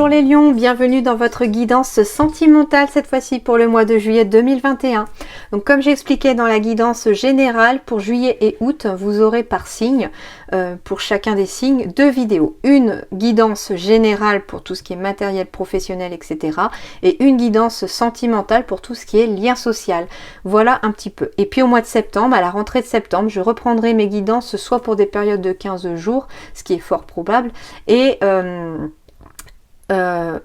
Bonjour les lions, bienvenue dans votre guidance sentimentale cette fois-ci pour le mois de juillet 2021. Donc comme j'expliquais dans la guidance générale, pour juillet et août, vous aurez par signe, pour chacun des signes, 2 vidéos. Une guidance générale pour tout ce qui est matériel, professionnel, etc. Et une guidance sentimentale pour tout ce qui est lien social. Voilà un petit peu. Et puis au mois de septembre, à la rentrée de septembre, je reprendrai mes guidances soit pour des périodes de 15 jours, ce qui est fort probable, et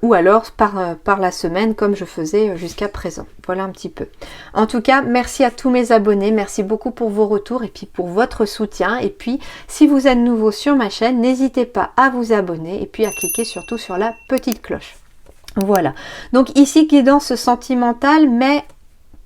ou alors par la semaine comme je faisais jusqu'à présent. Voilà un petit peu. En tout cas, merci à tous mes abonnés, merci beaucoup pour vos retours et puis pour votre soutien. Et puis, si vous êtes nouveau sur ma chaîne, n'hésitez pas à vous abonner et puis à cliquer surtout sur la petite cloche. Voilà. Donc ici, guidance sentimentale, mais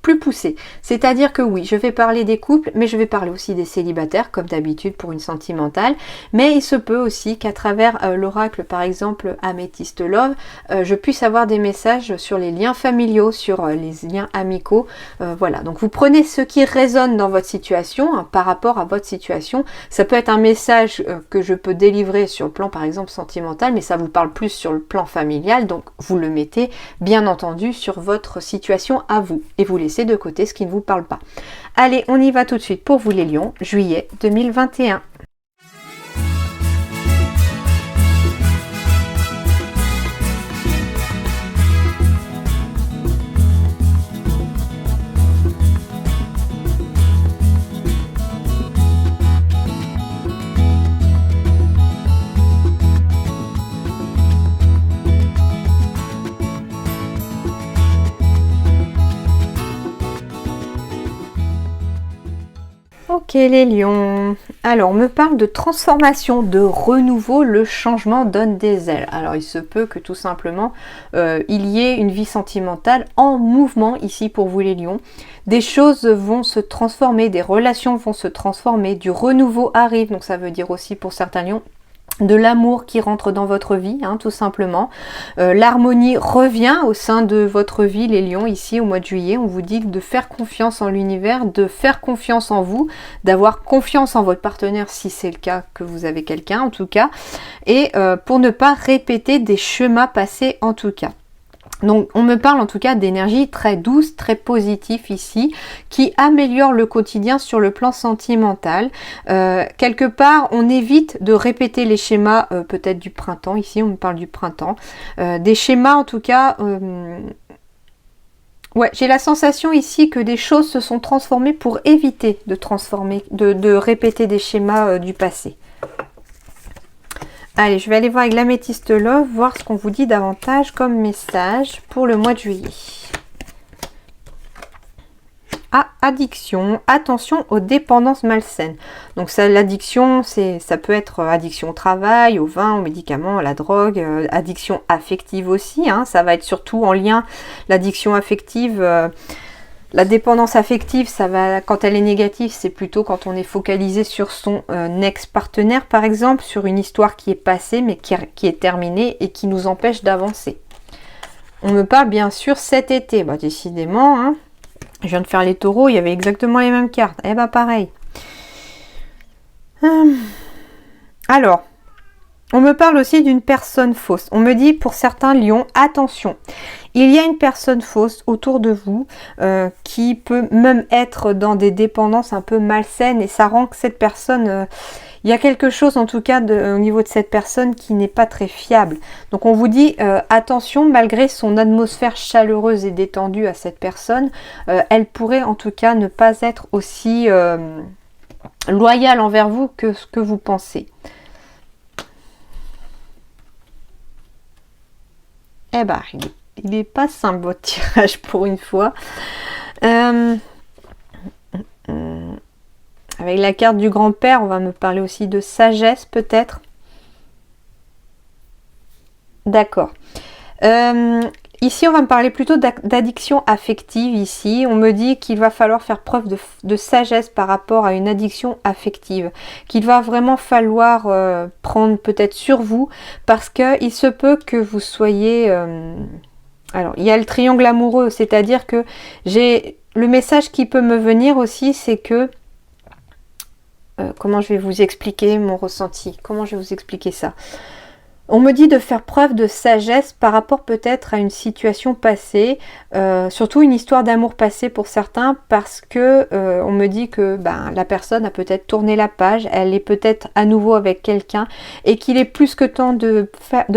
plus poussé. C'est-à-dire que oui, je vais parler des couples, mais je vais parler aussi des célibataires, comme d'habitude pour une sentimentale. Mais il se peut aussi qu'à travers l'oracle, par exemple, Améthyste Love, je puisse avoir des messages sur les liens familiaux, sur les liens amicaux. Voilà, donc vous prenez ce qui résonne dans votre situation, hein, par rapport à votre situation. Ça peut être un message que je peux délivrer sur le plan, par exemple, sentimental, mais ça vous parle plus sur le plan familial, donc vous le mettez, bien entendu, sur votre situation à vous. Et vous laissez de côté ce qui ne vous parle pas. Allez, on y va tout de suite pour vous les lions, juillet 2021. Ok les lions, alors on me parle de transformation, de renouveau, le changement donne des ailes. Alors il se peut que tout simplement il y ait une vie sentimentale en mouvement ici pour vous les lions. Des choses vont se transformer, des relations vont se transformer, du renouveau arrive, donc ça veut dire aussi pour certains lions de l'amour qui rentre dans votre vie, hein, tout simplement. L'harmonie revient au sein de votre vie, les lions, ici au mois de juillet. On vous dit de faire confiance en l'univers, de faire confiance en vous, d'avoir confiance en votre partenaire si c'est le cas que vous avez quelqu'un en tout cas, et pour ne pas répéter des chemins passés en tout cas. Donc on me parle en tout cas d'énergie très douce, très positive ici, qui améliore le quotidien sur le plan sentimental. Quelque part, on évite de répéter les schémas peut-être du printemps. Ici, on me parle du printemps. Des schémas en tout cas... Ouais, j'ai la sensation ici que des choses se sont transformées pour éviter de répéter des schémas du passé. Allez, je vais aller voir avec l'Améthyste Love, voir ce qu'on vous dit davantage comme message pour le mois de juillet. Ah, addiction, attention aux dépendances malsaines. Donc l'addiction, ça peut être addiction au travail, au vin, aux médicaments, à la drogue, addiction affective aussi, hein, ça va être surtout en lien, l'addiction affective... La dépendance affective, ça va, quand elle est négative, c'est plutôt quand on est focalisé sur son ex-partenaire, par exemple, sur une histoire qui est passée, mais qui est terminée et qui nous empêche d'avancer. On me parle bien sûr cet été. Bah, décidément, hein, je viens de faire les taureaux, il y avait exactement les mêmes cartes. Eh bah, pareil. Alors, on me parle aussi d'une personne fausse. On me dit pour certains lions, attention. Il y a une personne fausse autour de vous qui peut même être dans des dépendances un peu malsaines et ça rend que cette personne, il y a quelque chose en tout cas au niveau de cette personne qui n'est pas très fiable. Donc on vous dit attention, malgré son atmosphère chaleureuse et détendue à cette personne, elle pourrait en tout cas ne pas être aussi loyale envers vous que ce que vous pensez. Eh ben, il est pas simple votre tirage pour une fois. Avec la carte du grand-père, on va me parler aussi de sagesse peut-être. D'accord. Ici, on va me parler plutôt d'addiction affective ici. On me dit qu'il va falloir faire preuve de sagesse par rapport à une addiction affective. Qu'il va vraiment falloir prendre peut-être sur vous parce qu'il se peut que vous soyez... Alors, il y a le triangle amoureux, c'est-à-dire que le message qui peut me venir aussi, c'est que... comment je vais vous expliquer mon ressenti? Comment je vais vous expliquer ça? On me dit de faire preuve de sagesse par rapport peut-être à une situation passée, surtout une histoire d'amour passé pour certains, parce que on me dit que la personne a peut-être tourné la page, elle est peut-être à nouveau avec quelqu'un et qu'il est plus que temps de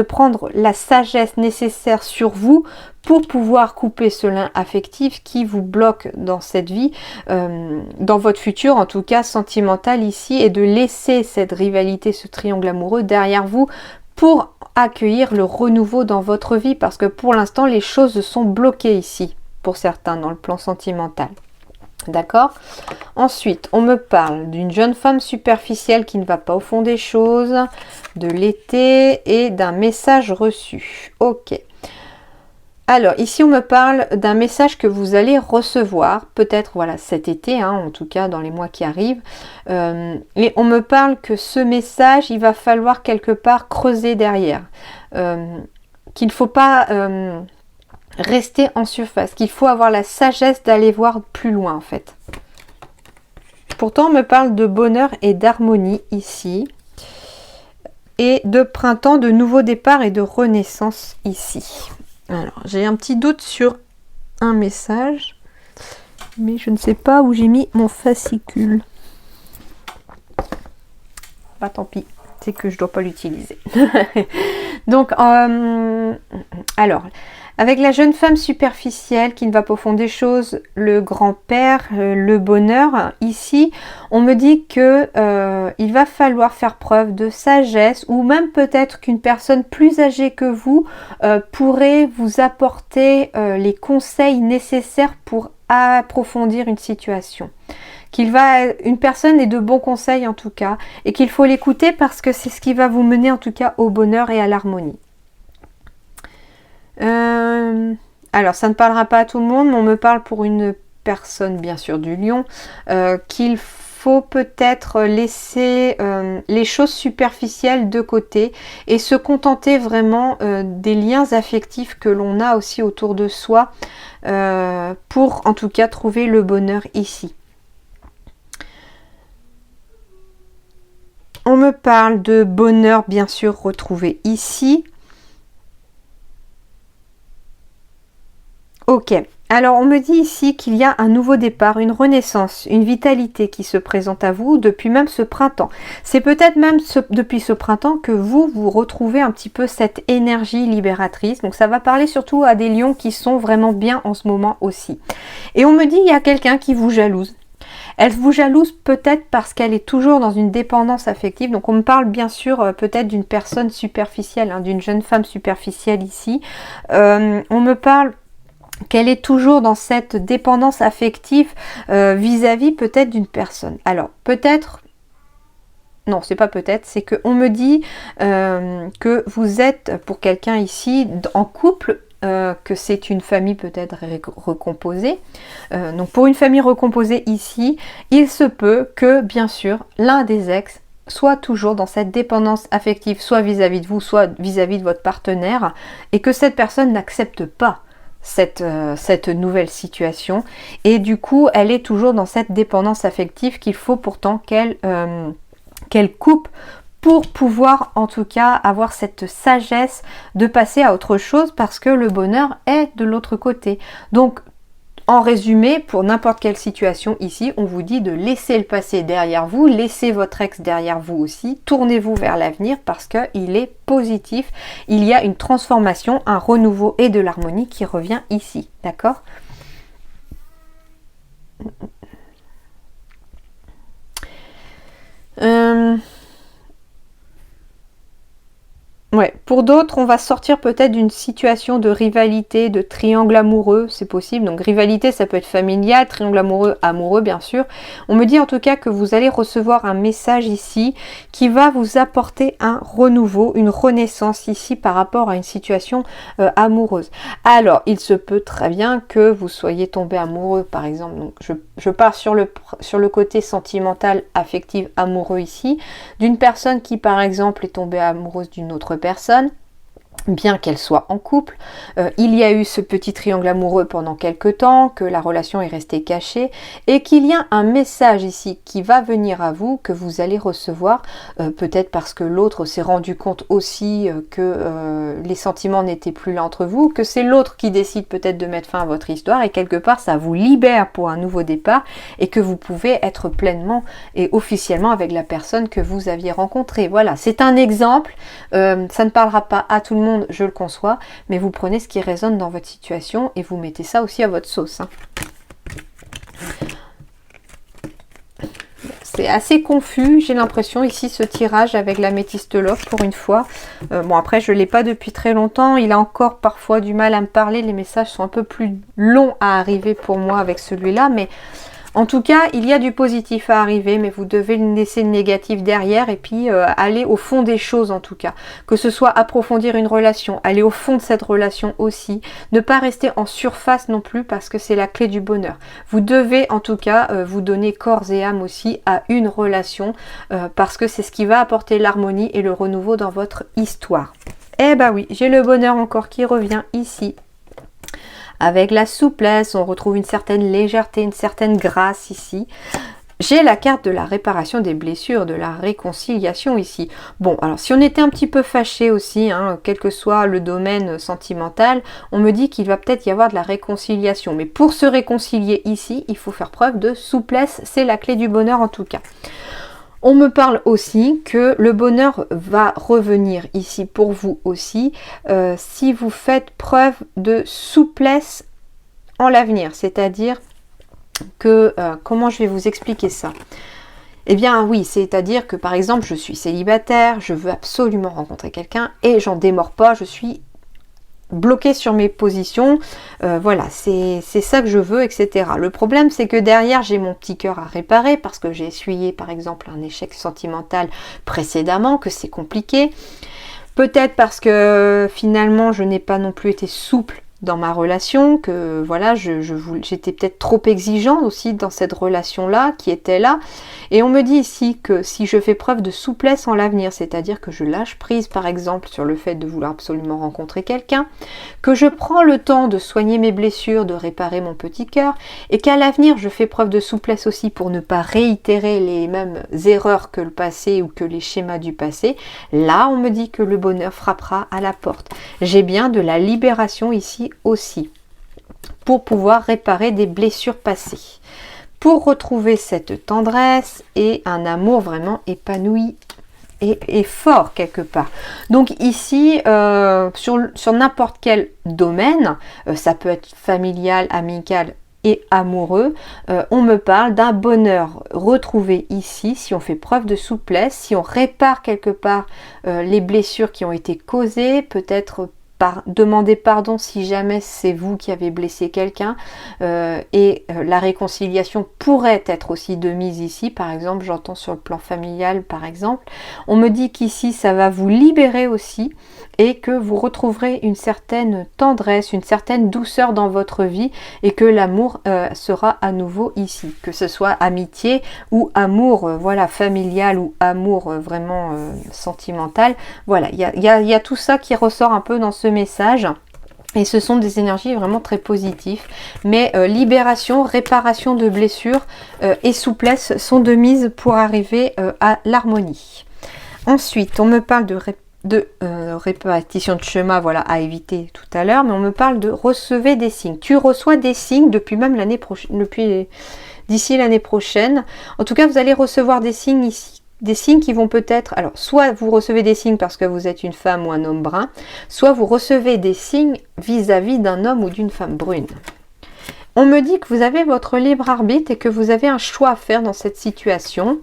prendre la sagesse nécessaire sur vous pour pouvoir couper ce lien affectif qui vous bloque dans cette vie, dans votre futur en tout cas sentimental ici, et de laisser cette rivalité, ce triangle amoureux derrière vous pour accueillir le renouveau dans votre vie, parce que pour l'instant les choses sont bloquées ici pour certains dans le plan sentimental. D'accord? Ensuite, on me parle d'une jeune femme superficielle qui ne va pas au fond des choses, de l'été et d'un message reçu. Ok. Alors, ici, on me parle d'un message que vous allez recevoir, peut-être voilà cet été, en tout cas dans les mois qui arrivent. Et on me parle que ce message, il va falloir quelque part creuser derrière. Qu'il ne faut pas rester en surface, qu'il faut avoir la sagesse d'aller voir plus loin en fait. Pourtant, on me parle de bonheur et d'harmonie ici. Et de printemps, de nouveau départ et de renaissance ici. Alors, j'ai un petit doute sur un message, mais je ne sais pas où j'ai mis mon fascicule. Bah tant pis, c'est que je ne dois pas l'utiliser. Donc, alors, avec la jeune femme superficielle qui ne va pas au fond des choses, le grand-père, le bonheur, ici, on me dit que il va falloir faire preuve de sagesse, ou même peut-être qu'une personne plus âgée que vous pourrait vous apporter les conseils nécessaires pour approfondir une situation. Une personne est de bons conseils en tout cas, et qu'il faut l'écouter parce que c'est ce qui va vous mener en tout cas au bonheur et à l'harmonie. Alors ça ne parlera pas à tout le monde, mais on me parle pour une personne bien sûr du lion, qu'il faut peut-être laisser les choses superficielles de côté et se contenter vraiment des liens affectifs que l'on a aussi autour de soi, pour en tout cas trouver le bonheur ici. On me parle de bonheur bien sûr retrouvé ici. Ok, alors on me dit ici qu'il y a un nouveau départ, une renaissance, une vitalité qui se présente à vous depuis même ce printemps. C'est peut-être même depuis ce printemps que vous retrouvez un petit peu cette énergie libératrice. Donc ça va parler surtout à des lions qui sont vraiment bien en ce moment aussi. Et on me dit il y a quelqu'un qui vous jalouse. Elle vous jalouse peut-être parce qu'elle est toujours dans une dépendance affective. Donc on me parle bien sûr peut-être d'une personne superficielle, d'une jeune femme superficielle ici. On me parle qu'elle est toujours dans cette dépendance affective vis-à-vis peut-être d'une personne. Alors peut-être, non c'est pas peut-être, c'est qu'on me dit que vous êtes pour quelqu'un ici en couple, que c'est une famille peut-être recomposée. Donc pour une famille recomposée ici, il se peut que bien sûr l'un des ex soit toujours dans cette dépendance affective, soit vis-à-vis de vous, soit vis-à-vis de votre partenaire, et que cette personne n'accepte pas cette nouvelle situation, et du coup elle est toujours dans cette dépendance affective qu'il faut pourtant qu'elle coupe pour pouvoir en tout cas avoir cette sagesse de passer à autre chose, parce que le bonheur est de l'autre côté. Donc en résumé, pour n'importe quelle situation ici, on vous dit de laisser le passé derrière vous, laissez votre ex derrière vous aussi, tournez-vous vers l'avenir parce qu'il est positif. Il y a une transformation, un renouveau et de l'harmonie qui revient ici, d'accord ? Ouais, pour d'autres, on va sortir peut-être d'une situation de rivalité, de triangle amoureux, c'est possible. Donc rivalité, ça peut être familial, triangle amoureux, amoureux bien sûr. On me dit en tout cas que vous allez recevoir un message ici qui va vous apporter un renouveau, une renaissance ici par rapport à une situation amoureuse. Alors, il se peut très bien que vous soyez tombé amoureux par exemple. Donc je pars sur le côté sentimental, affectif, amoureux ici, d'une personne qui par exemple est tombée amoureuse d'une autre personne, bien qu'elle soit en couple. Il y a eu ce petit triangle amoureux pendant quelque temps, que la relation est restée cachée, et qu'il y a un message ici qui va venir à vous, que vous allez recevoir, peut-être parce que l'autre s'est rendu compte aussi que les sentiments n'étaient plus là entre vous, que c'est l'autre qui décide peut-être de mettre fin à votre histoire, et quelque part ça vous libère pour un nouveau départ, et que vous pouvez être pleinement et officiellement avec la personne que vous aviez rencontrée. Voilà, c'est un exemple, ça ne parlera pas à tout le monde, je le conçois, mais vous prenez ce qui résonne dans votre situation et vous mettez ça aussi à votre sauce. Hein. C'est assez confus, j'ai l'impression, ici, ce tirage avec l'améthyste love, pour une fois. Bon, après, je ne l'ai pas depuis très longtemps. Il a encore parfois du mal à me parler. Les messages sont un peu plus longs à arriver pour moi avec celui-là, mais... En tout cas, il y a du positif à arriver, mais vous devez laisser le négatif derrière et puis aller au fond des choses en tout cas. Que ce soit approfondir une relation, aller au fond de cette relation aussi. Ne pas rester en surface non plus parce que c'est la clé du bonheur. Vous devez en tout cas vous donner corps et âme aussi à une relation parce que c'est ce qui va apporter l'harmonie et le renouveau dans votre histoire. Eh ben oui, j'ai le bonheur encore qui revient ici. Avec la souplesse, on retrouve une certaine légèreté, une certaine grâce ici. J'ai la carte de la réparation des blessures, de la réconciliation ici. Bon, alors si on était un petit peu fâché aussi, hein, quel que soit le domaine sentimental, on me dit qu'il va peut-être y avoir de la réconciliation. Mais pour se réconcilier ici, il faut faire preuve de souplesse. C'est la clé du bonheur en tout cas. On me parle aussi que le bonheur va revenir ici pour vous aussi si vous faites preuve de souplesse en l'avenir. C'est-à-dire que, comment je vais vous expliquer ça ? Eh bien oui, c'est-à-dire que par exemple je suis célibataire, je veux absolument rencontrer quelqu'un et j'en démords pas, je suis bloquée sur mes positions, voilà, c'est ça que je veux, etc. Le problème, c'est que derrière, j'ai mon petit cœur à réparer parce que j'ai essuyé, par exemple, un échec sentimental précédemment, que c'est compliqué. Peut-être parce que finalement, je n'ai pas non plus été souple dans ma relation, que voilà, j'étais peut-être trop exigeante aussi dans cette relation-là, qui était là. Et on me dit ici que si je fais preuve de souplesse en l'avenir, c'est-à-dire que je lâche prise par exemple sur le fait de vouloir absolument rencontrer quelqu'un, que je prends le temps de soigner mes blessures, de réparer mon petit cœur, et qu'à l'avenir je fais preuve de souplesse aussi pour ne pas réitérer les mêmes erreurs que le passé ou que les schémas du passé, là on me dit que le bonheur frappera à la porte. J'ai bien de la libération ici aussi, pour pouvoir réparer des blessures passées, pour retrouver cette tendresse et un amour vraiment épanoui et fort quelque part. Donc ici, sur n'importe quel domaine, ça peut être familial, amical et amoureux, on me parle d'un bonheur retrouvé ici, si on fait preuve de souplesse, si on répare quelque part les blessures qui ont été causées, peut-être demander pardon si jamais c'est vous qui avez blessé quelqu'un et la réconciliation pourrait être aussi de mise ici, par exemple, j'entends sur le plan familial par exemple. On me dit qu'ici ça va vous libérer aussi et que vous retrouverez une certaine tendresse, une certaine douceur dans votre vie et que l'amour sera à nouveau ici, que ce soit amitié ou amour voilà, familial ou amour vraiment sentimental. Voilà, il y a tout ça qui ressort un peu dans ce message. Et ce sont des énergies vraiment très positives. Mais libération, réparation de blessures et souplesse sont de mise pour arriver à l'harmonie. Ensuite, on me parle de répétition de schéma, voilà, à éviter tout à l'heure, mais on me parle de recevoir des signes. Tu reçois des signes depuis même l'année prochaine, d'ici l'année prochaine. En tout cas, vous allez recevoir des signes ici. Des signes qui vont peut-être, alors soit vous recevez des signes parce que vous êtes une femme ou un homme brun, soit vous recevez des signes vis-à-vis d'un homme ou d'une femme brune. On me dit que vous avez votre libre arbitre et que vous avez un choix à faire dans cette situation.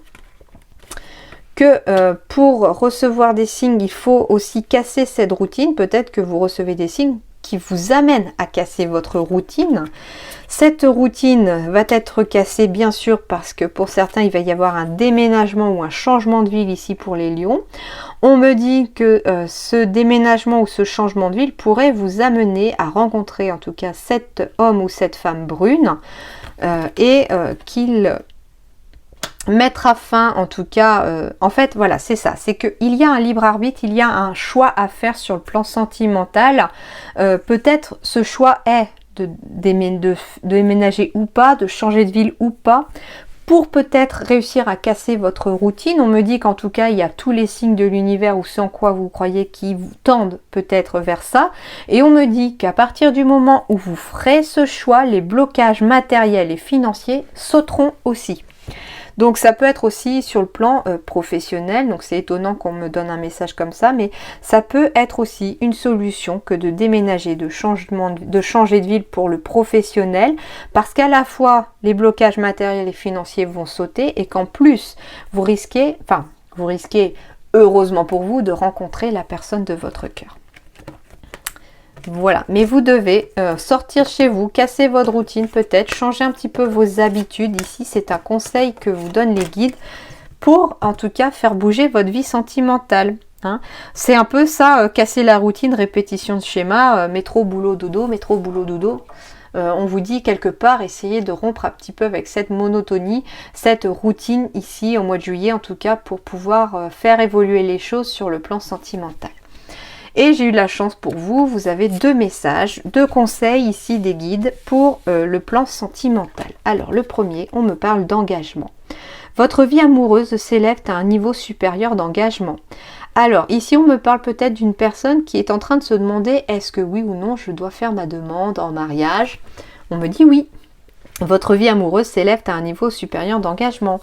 Que pour recevoir des signes, il faut aussi casser cette routine. Peut-être que vous recevez des signes qui vous amènent à casser votre routine. Cette routine va être cassée bien sûr parce que pour certains il va y avoir un déménagement ou un changement de ville ici pour les lions. On me dit que ce déménagement ou ce changement de ville pourrait vous amener à rencontrer en tout cas cet homme ou cette femme brune et qu'il mettre à fin, en tout cas, en fait, voilà, c'est ça, c'est qu'il y a un libre arbitre, il y a un choix à faire sur le plan sentimental. Peut-être ce choix est de déménager ou pas, de changer de ville ou pas, pour peut-être réussir à casser votre routine. On me dit qu'en tout cas, il y a tous les signes de l'univers ou ce en quoi vous croyez qui vous tendent peut-être vers ça. Et on me dit qu'à partir du moment où vous ferez ce choix, les blocages matériels et financiers sauteront aussi. Donc ça peut être aussi sur le plan professionnel, donc c'est étonnant qu'on me donne un message comme ça, mais ça peut être aussi une solution que de déménager, de changer de ville pour le professionnel, parce qu'à la fois les blocages matériels et financiers vont sauter et qu'en plus vous risquez, heureusement pour vous, de rencontrer la personne de votre cœur. Voilà, mais vous devez sortir chez vous, casser votre routine peut-être, changer un petit peu vos habitudes. Ici, c'est un conseil que vous donnent les guides pour, en tout cas, faire bouger votre vie sentimentale. Hein. C'est un peu ça, casser la routine, répétition de schéma, métro, boulot, dodo, métro, boulot, dodo. On vous dit quelque part, essayez de rompre un petit peu avec cette monotonie, cette routine ici, au mois de juillet en tout cas, pour pouvoir faire évoluer les choses sur le plan sentimental. Et j'ai eu la chance pour vous, vous avez 2 messages, 2 conseils ici des guides pour le plan sentimental. Alors le premier, on me parle d'engagement. Votre vie amoureuse s'élève à un niveau supérieur d'engagement. Alors ici on me parle peut-être d'une personne qui est en train de se demander est-ce que oui ou non je dois faire ma demande en mariage. On me dit oui. Votre vie amoureuse s'élève à un niveau supérieur d'engagement.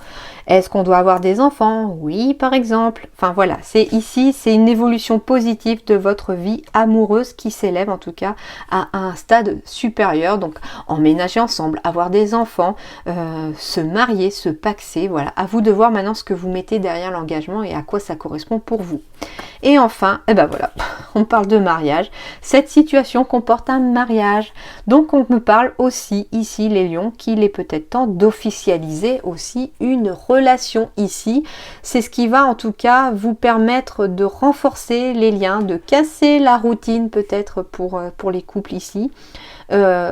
Est-ce qu'on doit avoir des enfants? Oui, par exemple. Enfin voilà, c'est une évolution positive de votre vie amoureuse qui s'élève en tout cas à un stade supérieur. Donc emménager ensemble, avoir des enfants, se marier, se paxer. Voilà, à vous de voir maintenant ce que vous mettez derrière l'engagement et à quoi ça correspond pour vous. Et enfin, voilà, on parle de mariage. Cette situation comporte un mariage. Donc on me parle aussi ici, les lions, qu'il est peut-être temps d'officialiser aussi une relation ici. C'est ce qui va en tout cas vous permettre de renforcer les liens, de casser la routine peut-être pour les couples ici.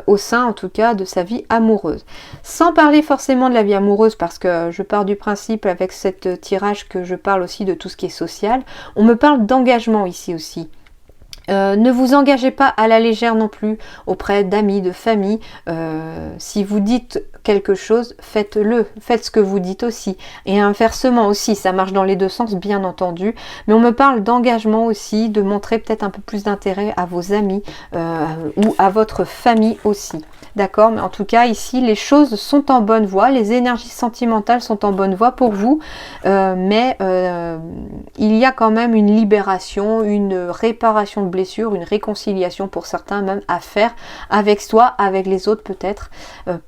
Au sein en tout cas de sa vie amoureuse. Sans parler forcément de la vie amoureuse parce que je pars du principe avec cette tirage que je parle aussi de tout ce qui est social, on me parle d'engagement ici aussi. Ne vous engagez pas à la légère non plus auprès d'amis, de famille. Si vous dites quelque chose, faites-le, faites ce que vous dites aussi. Et inversement aussi, ça marche dans les 2 sens bien entendu. Mais on me parle d'engagement aussi, de montrer peut-être un peu plus d'intérêt à vos amis ou à votre famille aussi. D'accord, mais en tout cas ici les choses sont en bonne voie, les énergies sentimentales sont en bonne voie pour vous, mais il y a quand même une libération, une réparation de blessures, une réconciliation pour certains même à faire avec soi, avec les autres peut-être,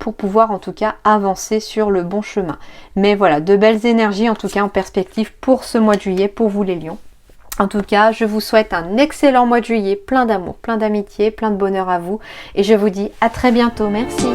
pour pouvoir en tout cas avancer sur le bon chemin. Mais voilà, de belles énergies en tout cas en perspective pour ce mois de juillet, pour vous les lions. En tout cas, je vous souhaite un excellent mois de juillet, plein d'amour, plein d'amitié, plein de bonheur à vous. Et je vous dis à très bientôt. Merci.